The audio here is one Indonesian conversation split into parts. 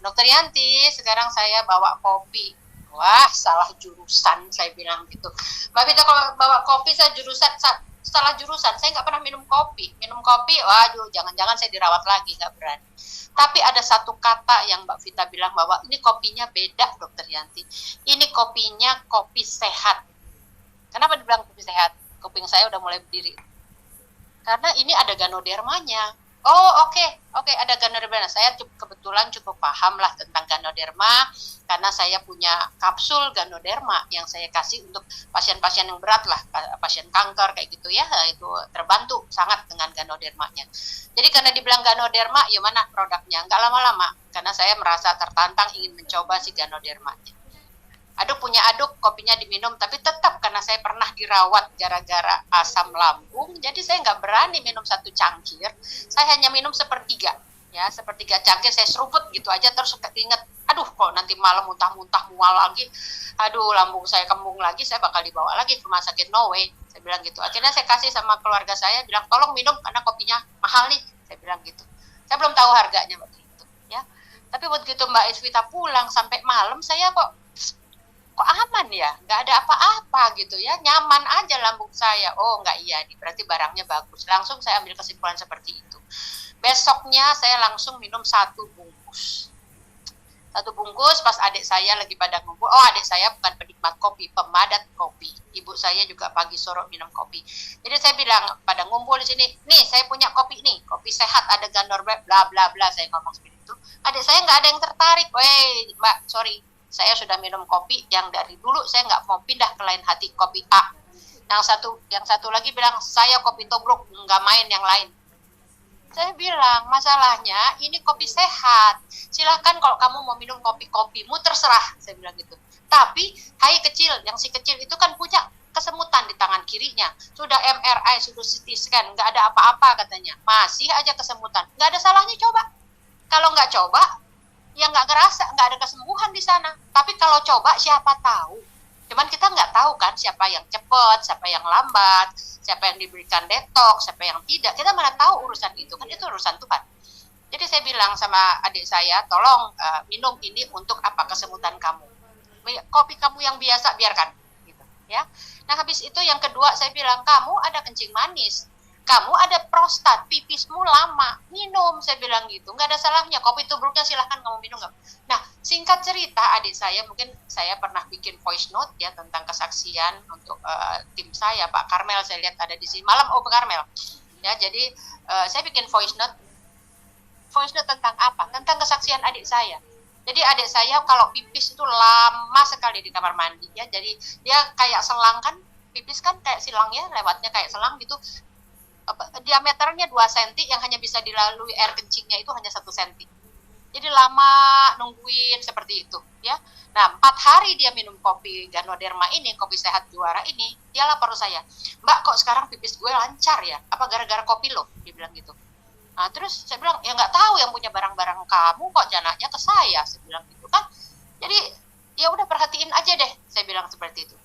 Dokter Yanti, sekarang saya bawa kopi. Wah, salah jurusan, saya bilang gitu. Mbak Vita, kalau bawa kopi saya salah jurusan. Saya nggak pernah minum kopi. Minum kopi, waduh, jangan-jangan saya dirawat lagi, nggak berani. Tapi ada satu kata yang Mbak Vita bilang bahwa ini kopinya beda, Dokter Yanti. Ini kopinya kopi sehat. Kenapa dibilang kopi sehat? Kuping saya udah mulai berdiri. Karena ini ada ganodermanya. Oh, oke, ada ganoderma. Saya kebetulan cukup paham lah tentang ganoderma karena saya punya kapsul ganoderma yang saya kasih untuk pasien-pasien yang berat lah, pasien kanker kayak gitu ya, itu terbantu sangat dengan ganodermanya. Jadi karena dibilang ganoderma, ya mana produknya? Nggak lama-lama, karena saya merasa tertantang ingin mencoba si ganodermanya. Punya aduk, kopinya diminum, tapi tetap karena saya pernah dirawat gara-gara asam lambung, jadi saya nggak berani minum satu cangkir, saya hanya minum sepertiga cangkir, saya seruput gitu aja, terus ingat, aduh kok nanti malam muntah-muntah mual lagi, aduh lambung saya kembung lagi, saya bakal dibawa lagi ke rumah sakit, no way, saya bilang gitu. Akhirnya saya kasih sama keluarga saya, bilang tolong minum karena kopinya mahal nih, saya bilang gitu. Saya belum tahu harganya waktu itu, ya. Tapi begitu Mbak Isvita pulang sampai malam, saya kok aman ya, nggak ada apa-apa gitu ya, nyaman aja lambung saya. Oh nggak, iya nih, berarti barangnya bagus. Langsung saya ambil kesimpulan seperti itu. Besoknya saya langsung minum satu bungkus pas adik saya lagi pada ngumpul. Oh, adik saya bukan penikmat kopi, pemadat kopi. Ibu saya juga pagi sore minum kopi. Jadi saya bilang pada ngumpul di sini, nih saya punya kopi nih, kopi sehat, ada ganoderma, bla bla bla, saya ngomong seperti itu. Adik saya nggak ada yang tertarik. Weh Mbak, sorry, saya sudah minum kopi yang dari dulu saya nggak mau pindah ke lain hati, kopi A. Yang satu lagi bilang saya kopi tobruk, nggak main yang lain. Saya bilang masalahnya ini kopi sehat. Silahkan kalau kamu mau minum kopimu terserah, saya bilang gitu. Tapi hai kecil, yang si kecil itu kan punya kesemutan di tangan kirinya. Sudah MRI, sudah CT scan, nggak ada apa-apa katanya. Masih aja kesemutan. Nggak ada salahnya coba. Kalau nggak coba, ya nggak ngerasa, nggak ada kesembuhan di sana. Tapi kalau coba siapa tahu. Cuman kita nggak tahu kan siapa yang cepat, siapa yang lambat, siapa yang diberikan detox, siapa yang tidak. Kita mana tahu urusan itu, kan itu urusan Tuhan. Jadi saya bilang sama adik saya, tolong minum ini untuk apa, kesemutan kamu. Kopi kamu yang biasa biarkan, gitu ya. Nah habis itu yang kedua saya bilang, kamu ada kencing manis, kamu ada prostat, pipismu lama, minum, saya bilang gitu, nggak ada salahnya, kopi tubruknya silahkan kamu minum. Nah, singkat cerita, adik saya, mungkin saya pernah bikin voice note ya tentang kesaksian untuk tim saya, Pak Karmel, saya lihat ada di sini, malam Pak Karmel, ya, jadi saya bikin voice note tentang apa? Tentang kesaksian adik saya. Jadi adik saya kalau pipis itu lama sekali di kamar mandi, ya, jadi dia kayak selang kan, pipis kan kayak silang ya, lewatnya kayak selang gitu, diameternya 2 cm yang hanya bisa dilalui air kencingnya itu hanya 1 cm. Jadi lama nungguin seperti itu ya. Nah 4 hari dia minum kopi ganoderma ini, kopi sehat juara ini, dia lapor saya, Mbak kok sekarang pipis gue lancar ya, apa gara-gara kopi lo, dia bilang gitu. Nah terus saya bilang, ya nggak tahu, yang punya barang-barang kamu kok janaknya ke saya bilang gitu kan. Jadi ya udah perhatiin aja deh, saya bilang seperti itu.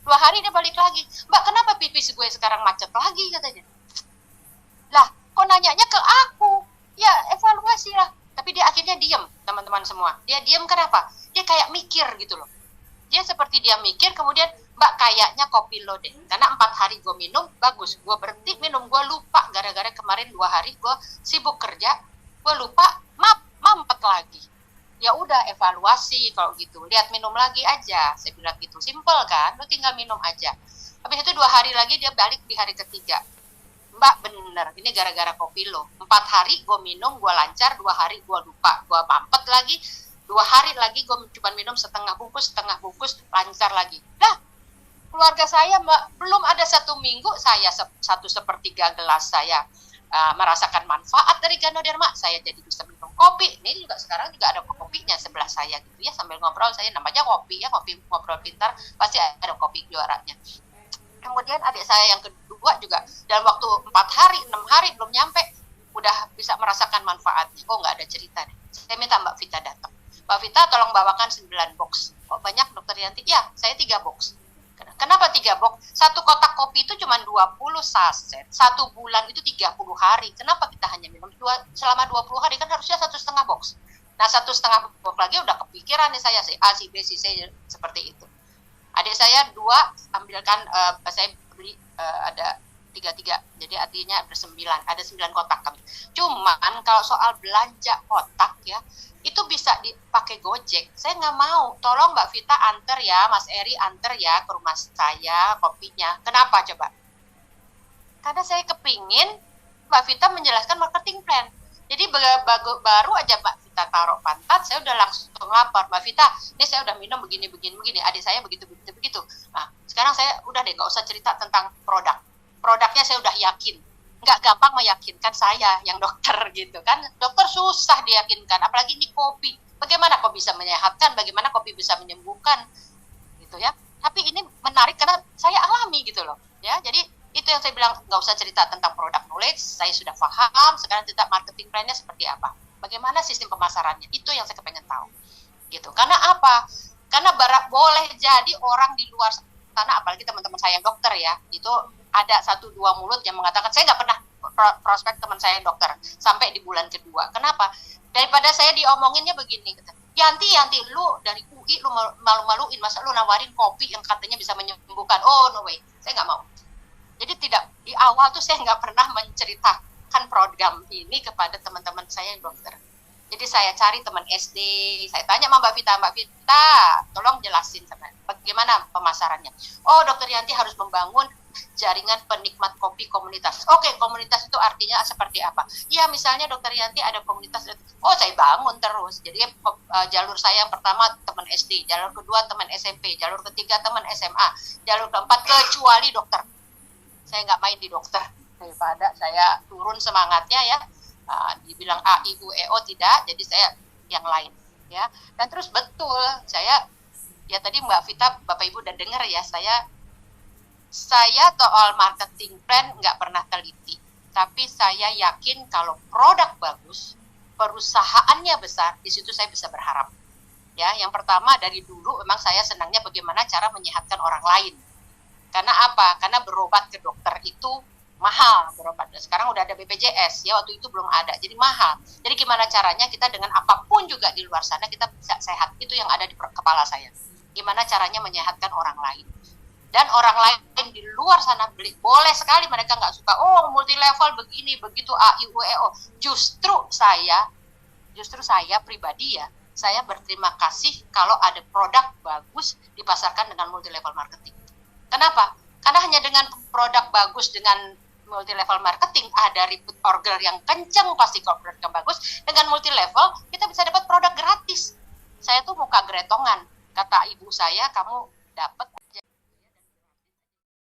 2 hari dia balik lagi, Mbak kenapa pipis gue sekarang macet lagi katanya. Lah, kok nanyanya ke aku? Ya, evaluasi lah. Tapi dia akhirnya diam, teman-teman semua. Dia diam kenapa? Dia kayak mikir gitu loh. Dia seperti dia mikir, kemudian, Mbak kayaknya kopi lo deh. Karena 4 hari gue minum, bagus. Gue berhenti minum, gue lupa. Gara-gara kemarin 2 hari gue sibuk kerja, gue lupa, mampet lagi. Ya udah, evaluasi kalau gitu. Lihat minum lagi aja. Saya bilang gitu, simple kan? Lo tinggal minum aja. Habis itu 2 hari lagi dia balik di hari ketiga. Mbak bener, ini gara-gara kopi lo. 4 hari gue minum, gue lancar, 2 hari gue lupa, gue mampet lagi, 2 hari lagi gue cuma minum setengah bungkus, lancar lagi. Nah, keluarga saya belum ada 1 minggu, saya 1/3 gelas saya merasakan manfaat dari ganoderma, saya jadi bisa minum kopi. Ini juga sekarang juga ada kopinya sebelah saya gitu ya, sambil ngobrol saya, namanya kopi ya, kopi ngobrol pintar, pasti ada kopi juaranya. Kemudian adik saya yang kedua juga dalam waktu 4 hari, 6 hari belum nyampe udah bisa merasakan manfaatnya. Oh nggak ada cerita deh. Saya minta Mbak Vita datang. Mbak Vita tolong bawakan 9 box. Kok banyak Dokter Yanti? Ya, saya 3 box. Kenapa 3 box? 1 kotak kopi itu cuma 20 saset. 1 bulan itu 30 hari. Kenapa kita hanya minum selama 20 hari? Kan harusnya 1,5 box. Nah 1,5 box lagi udah kepikiran nih saya, si A, si B, si C, seperti itu. Adik saya 2 ambilkan, saya beli ada 3, jadi artinya ada 9 kotak kami. Cuman kalau soal belanja kotak ya, itu bisa dipakai Gojek. Saya nggak mau, tolong Mbak Vita anter ya, Mas Eri anter ya ke rumah saya kopinya. Kenapa coba? Karena saya kepingin Mbak Vita menjelaskan marketing plan. Jadi baru aja Mbak Vita taruh pantat, saya udah langsung lapor, Mbak Vita, ini saya udah minum begini, adik saya begitu. Nah, sekarang saya udah deh, nggak usah cerita tentang produknya saya udah yakin. Nggak gampang meyakinkan saya yang dokter gitu kan. Dokter susah diyakinkan, apalagi ini kopi. Bagaimana kok bisa menyehatkan, bagaimana kopi bisa menyembuhkan gitu ya. Tapi ini menarik karena saya alami gitu loh ya. Jadi itu yang saya bilang, nggak usah cerita tentang produk knowledge, saya sudah paham, sekarang cerita marketing plan-nya seperti apa. Bagaimana sistem pemasarannya, itu yang saya kepengen tahu. Gitu. Karena apa? Karena boleh jadi orang di luar sana, apalagi teman-teman saya yang dokter ya, itu ada 1-2 mulut yang mengatakan, saya nggak pernah prospek teman saya yang dokter, sampai di bulan kedua. Kenapa? Daripada saya diomonginnya begini, Yanti, lu dari UI, lu malu-maluin, masa lu nawarin kopi yang katanya bisa menyembuhkan. Oh, no way, saya nggak mau. Jadi di awal tuh saya nggak pernah menceritakan program ini kepada teman-teman saya yang dokter. Jadi saya cari teman SD, saya tanya sama Mbak Vita, tolong jelasin bagaimana pemasarannya. Oh, Dokter Yanti harus membangun jaringan penikmat kopi komunitas. Oke, komunitas itu artinya seperti apa? Ya, misalnya Dokter Yanti ada komunitas. Oh, saya bangun terus. Jadi jalur saya yang pertama teman SD, jalur kedua teman SMP, jalur ketiga teman SMA, jalur keempat kecuali dokter. Saya nggak main di dokter, daripada saya turun semangatnya ya, dibilang A, I, U, E, O tidak, jadi saya yang lain ya. Dan terus betul, saya ya tadi Mbak Vita, Bapak Ibu udah dengar ya, saya soal marketing plan nggak pernah teliti, tapi saya yakin kalau produk bagus, perusahaannya besar, di situ saya bisa berharap. Ya, yang pertama dari dulu memang saya senangnya bagaimana cara menyehatkan orang lain. Karena apa? Karena berobat ke dokter itu mahal, berobat. Sekarang udah ada BPJS, ya waktu itu belum ada, jadi mahal. Jadi gimana caranya kita dengan apapun juga di luar sana kita bisa sehat, itu yang ada di kepala saya. Gimana caranya menyehatkan orang lain. Dan orang lain di luar sana boleh sekali mereka nggak suka, oh multi level begini, begitu, A, I, U, E, O. Justru saya pribadi ya, saya berterima kasih kalau ada produk bagus dipasarkan dengan multi level marketing. Kenapa? Karena hanya dengan produk bagus, dengan multi level marketing, ada repeat order yang kencang, pasti corporate yang bagus, dengan multi level kita bisa dapat produk gratis. Saya tuh muka gretongan, kata ibu saya, kamu dapat